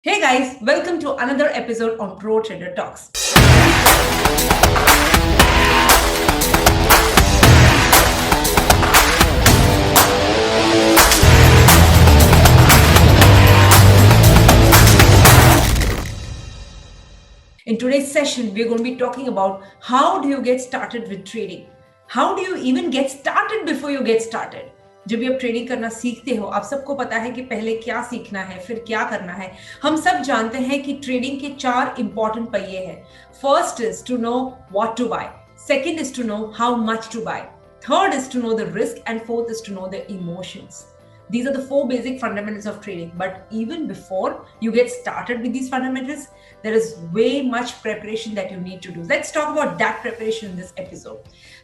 Hey guys, welcome to another episode on Pro Trader Talks. In today's session, we're going to be talking about how do you get started with trading? How do you even get started before you get started? जब भी आप trading करना सीखते हो, आप सबको पता है कि पहले क्या सीखना है, फिर क्या करना है। हम सब जानते हैं कि ट्रेडिंग के 4 इंपॉर्टेंट पहिए हैं। First is to know what to buy, second is to know how much to buy, third is to know the risk, and fourth is to know the emotions. These are the 4 basic fundamentals of trading. But even before you get started with these fundamentals, there is way much preparation that you need to do. Let's talk about that preparation in this episode.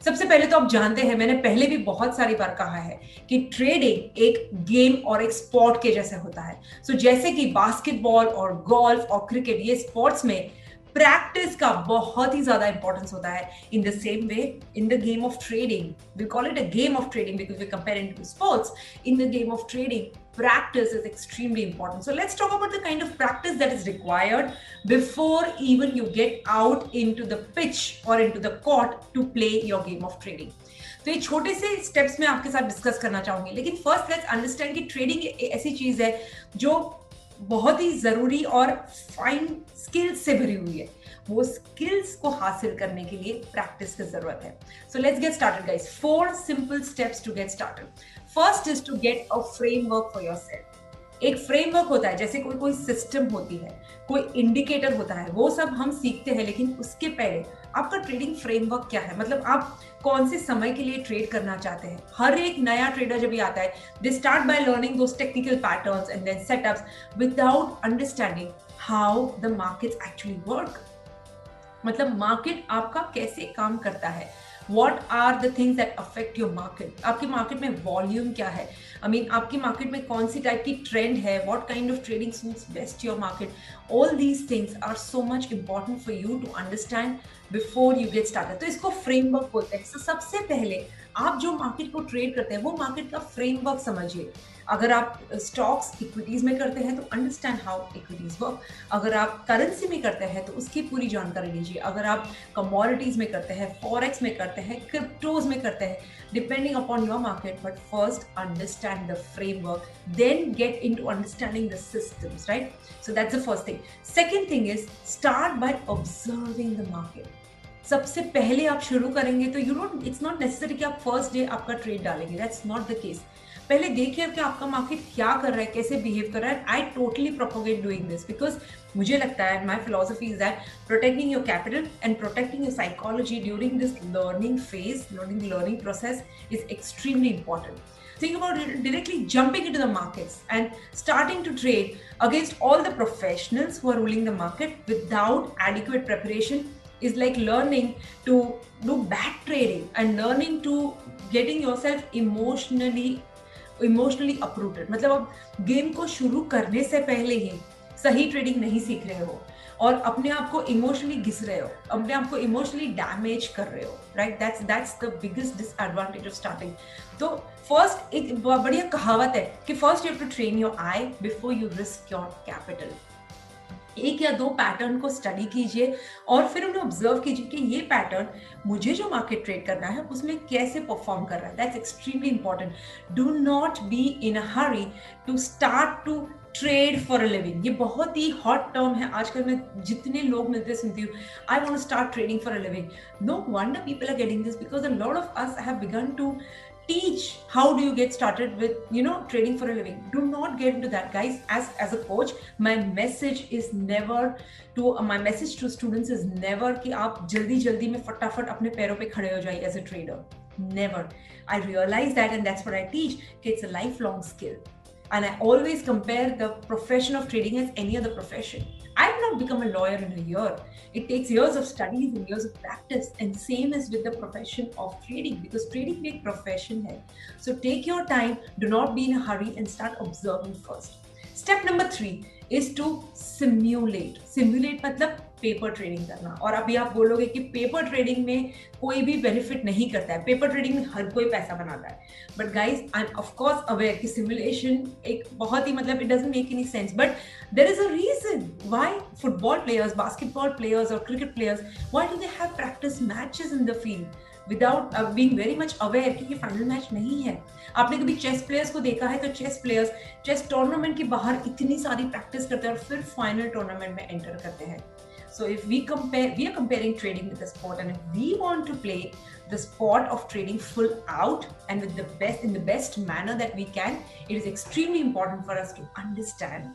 सबसे पहले तो आप जानते हैं, मैंने पहले भी बहुत सारी बार कहा है कि ट्रेडिंग एक गेम और एक स्पोर्ट के जैसे होता है। सो जैसे कि बास्केटबॉल और गोल्फ और क्रिकेट, ये स्पोर्ट्स में प्रैक्टिस का बहुत ही ज्यादा इंपॉर्टेंस होता है। In the same way, in the game of trading, we call it a game of trading because we compare it to sports. In the game of trading, practice is extremely important. So let's talk about the kind of practice that is required before even you get out into the pitch or into the court to play your game of trading. तो ये छोटे से steps में आपके साथ discuss करना चाहूंगी, लेकिन फर्स्ट लेट्स अंडरस्टैंड कि ट्रेडिंग ऐसी चीज है जो बहुत ही जरूरी और फाइन स्किल्स से भरी हुई है। वो स्किल्स को हासिल करने के लिए प्रैक्टिस की जरूरत है। So let's get started guys. 4 simple steps to get started. First is to get a framework for yourself. एक फ्रेमवर्क होता है, जैसे कोई सिस्टम होती है, कोई इंडिकेटर होता है, वो सब हम सीखते हैं। लेकिन उसके पहले आपका ट्रेडिंग फ्रेमवर्क क्या है, मतलब आप कौन से समय के लिए ट्रेड करना चाहते हैं। हर एक नया ट्रेडर जब भी आता है, they start by learning those technical patterns and then setups without understanding how the markets actually work. मतलब मार्केट आपका कैसे काम करता है, what are the things that affect your market. आपकी मार्केट में वॉल्यूम क्या है, आपकी मार्केट में कौन सी टाइप की ट्रेंड है, what kind of trading suits best your market. All these things are so much important for you to understand before you get started. तो इसको फ्रेमवर्क बोलते हैं। So, सबसे पहले आप जो मार्केट को ट्रेड करते हैं वो मार्केट का फ्रेमवर्क समझिए। अगर आप स्टॉक्स इक्विटीज में करते हैं तो अंडरस्टैंड हाउ इक्विटीज वर्क। अगर आप करेंसी में करते हैं तो उसकी पूरी जानकारी लीजिए। अगर आप कमोडिटीज में करते हैं, फॉरेक्स में करते हैं, क्रिप्टोज में करते हैं, depending upon your market, but first understand the framework, then get into understanding the systems, right. So that's the first thing. Second thing is start by observing the market. सबसे पहले आप शुरू करेंगे तो इट्स नॉट नेसेसरी कि आप first day आपका trade डालेंगे, दैट्स नॉट द केस। पहले देखिए कि आपका मार्केट क्या कर रहा है, कैसे बिहेव कर रहा है। I totally propagate doing this because मुझे लगता है, my philosophy is that protecting your capital and protecting your psychology during this learning phase, learning process is extremely important. Think about it, directly jumping into the markets and starting to trade against all the professionals who are ruling the market without adequate preparation is like learning to do back trading and learning to getting yourself emotionally uprooted. मतलब आप game को शुरू करने से पहले ही सही trading नहीं सीख रहे हो और अपने आप को इमोशनली घिस रहे हो, अपने आप को इमोशनली डैमेज कर रहे हो, right. That's the biggest disadvantage of starting. तो फर्स्ट, एक बढ़िया कहावत है कि first you have to train your eye before you risk your capital. एक या 2 पैटर्न को स्टडी कीजिए और फिर उन्हें ऑब्जर्व कीजिए कि ये पैटर्न मुझे जो मार्केट ट्रेड करना है उसमें कैसे परफॉर्म कर रहा है। That's extremely important. Do not be in a hurry to start to trade for a living. ये बहुत ही हॉट टर्म है आजकल। मैं जितने लोग मिलते सुनती हूँ, I want to start trading for a living. No wonder people are getting this because a lot of us have begun to teach how do you get started with trading for a living. Do not get into that, guys. As a coach, my message to students is never कि आप जल्दी में फटाफट अपने पैरों पे खड़े हो जाइए as a trader. Never. I realize that, and that's what I teach, it's a lifelong skill. And I always compare the profession of trading as any other profession. I have not become a lawyer in a year. It takes years of studies and years of practice, and same is with the profession of trading, because trading एक profession है. So take your time, do not be in a hurry and start observing first. Step number 3 is to simulate. Simulate मतलब paper trading करना। और अभी आप बोलोगे कि paper trading में कोई भी बेनिफिट नहीं करता है, पेपर ट्रेडिंग में हर कोई पैसा बनाता है, but guys I am of course aware कि सिमुलेशन एक बहुत ही मतलब it doesn't make any sense, but there is a reason why football players, basketball players और cricket players, why do they have practice matches in the field without being very much aware कि ये final match नहीं है। आपने कभी chess players को देखा है तो चेस प्लेयर्स चेस टूर्नामेंट के बाहर इतनी सारी प्रैक्टिस करते हैं और फिर फाइनल टूर्नामेंट में एंटर करते हैं। So if we are comparing trading with the sport, and if we want to play the sport of trading full out and with in the best manner that we can, it is extremely important for us to understand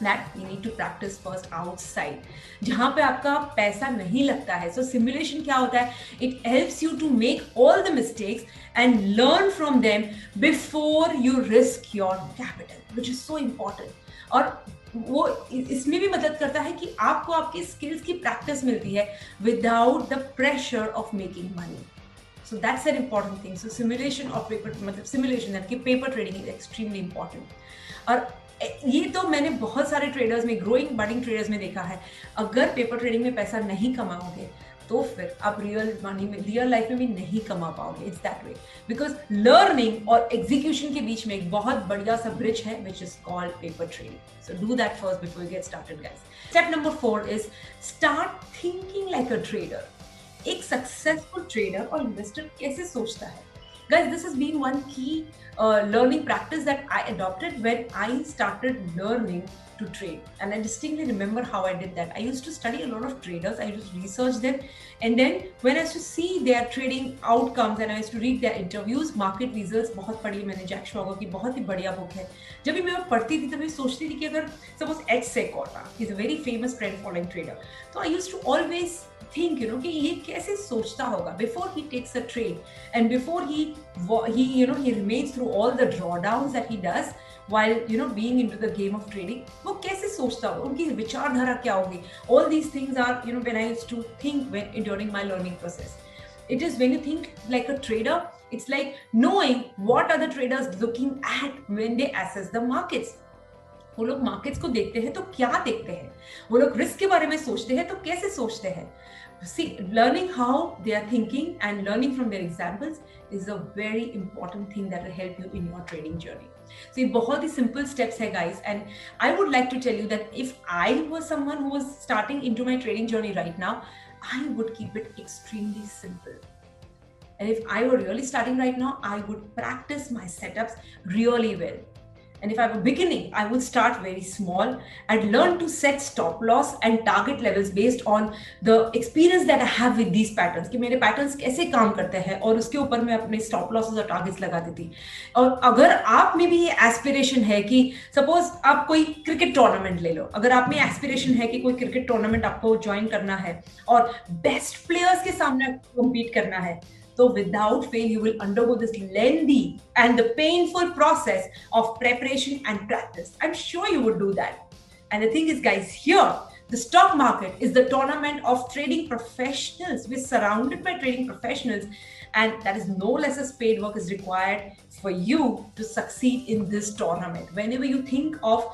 that we need to practice first outside, जहाँ पे आपका पैसा नहीं लगता है। So simulation क्या होता है? It helps you to make all the mistakes and learn from them before you risk your capital, which is so important. और वो इसमें भी मदद करता है कि आपको आपकी स्किल्स की प्रैक्टिस मिलती है without the pressure of making money. So that's an important thing. So simulation of paper मतलब सिमुलेशन कि paper trading is extremely important. और ये तो मैंने बहुत सारे ट्रेडर्स में, ग्रोइंग बडिंग ट्रेडर्स में देखा है, अगर पेपर ट्रेडिंग में पैसा नहीं कमाओगे तो फिर आप रियल मनी में, रियल लाइफ में भी नहीं कमा पाओगे। It's that way, because learning और एग्जीक्यूशन के बीच में एक बहुत बढ़िया सा ब्रिज है which is called paper trading. So do that first before you get started guys. Step number 4 is start thinking like a trader. एक सक्सेसफुल ट्रेडर और इन्वेस्टर कैसे सोचता है? Guys, this has been one key learning practice that I adopted when I started learning to trade. And I distinctly remember how I did that. I used to study a lot of traders. I used to research them. And then when I used to see their trading outcomes and I used to read their interviews, market results, बहुत पढ़ी मैंने Jack शॉगर की, बहुत ही बढ़िया book है। जब भी मैं पढ़ती थी तब मैं सोचती थी कि अगर सपोज एच सेकोटा, he is a very famous trend following trader, तो I used to always think कि ये कैसे सोचता होगा before he takes a trade and before he remains through all the drawdowns that he does while being into the game of trading, वो कैसे सोचता होगा, उनकी विचारधारा क्या होगी। all these things are when I used to think during my learning process. It is when you think like a trader, it's like knowing what are the traders looking at when they assess the markets. वो लोग markets को देखते हैं तो क्या देखते हैं, वो लोग रिस्क के बारे में सोचते हैं तो कैसे सोचते हैं। See, learning how they are thinking and learning from their examples is a very important thing that will help you in your trading journey. So, ये बहुत ही simple steps है guys, and I would like to tell you that if I was someone who was starting into my trading journey right now, I would keep it extremely simple. And if I were really starting right now, I would practice my setups really well. And if I were beginning, I would start very small. I'd learn to set stop loss and target levels based on the experience that I have with these patterns. कि मेरे patterns कैसे काम करते हैं और उसके ऊपर मैं अपने stop losses और targets लगा देती। और अगर आप में भी ये aspiration है कि suppose आप कोई cricket tournament ले लो, अगर आप में aspiration है कि कोई cricket tournament आपको join करना है और best players के सामने compete करना है, so without fail, you will undergo this lengthy and the painful process of preparation and practice. I'm sure you would do that. And the thing is, guys, here, the stock market is the tournament of trading professionals. We're surrounded by trading professionals, and that is no less as paid work is required for you to succeed in this tournament. Whenever you think of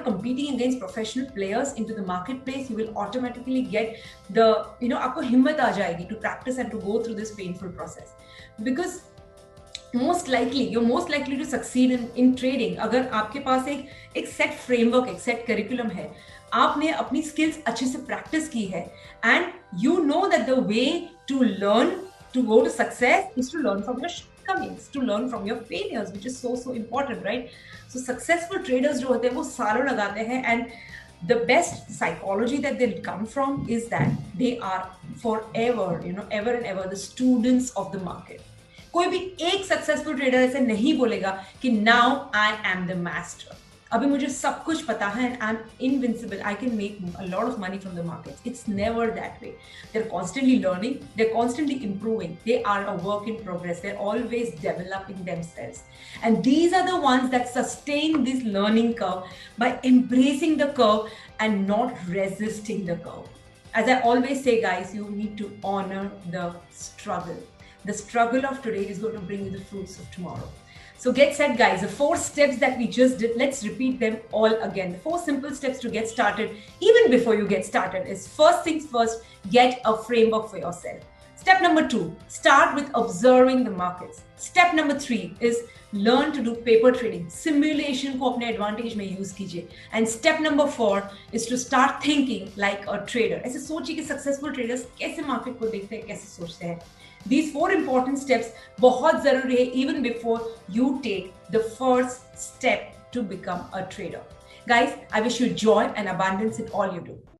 competing against professional players into the marketplace, you will automatically get the आपको हिम्मत आ जाएगी to practice and to go through this painful process, because you're most likely to succeed in trading अगर आपके पास एक set framework, एक set curriculum है, आपने अपनी skills अच्छे से practice की है, and you know that the way to learn to go to success is to learn from your shortcomings, to learn from your failures, which is so important, right? So successful traders जो होते हैं वो सालों लगाते हैं, and the best psychology that they'll come from is that they are forever, ever and ever the students of the market. कोई भी एक सक्सेसफुल ट्रेडर ऐसे नहीं बोलेगा कि now I am the master, अभी मुझे सब कुछ पता है and I'm invincible, I can make a lot of money from the markets. It's never that way. They're constantly learning, they're constantly improving, they are a work in progress, they're always developing themselves. And these are the ones that sustain this learning curve by embracing the curve and not resisting the curve. As I always say, guys, you need to honor the struggle. The struggle of today is going to bring you the fruits of tomorrow. So get set, guys. The 4 steps that we just did, let's repeat them all again. The 4 simple steps to get started, even before you get started, is first things first, get a framework for yourself. Step number 2, start with observing the markets. Step number 3 is learn to do paper trading. Simulation को अपने advantage में use कीजिए. And step number 4 is to start thinking like a trader. ऐसे सोचिए कि successful traders कैसे market को देखते हैं, कैसे सोचते हैं. These 4 important steps बहुत जरूरी है even before you take the first step to become a trader. Guys, I wish you joy and abundance in all you do.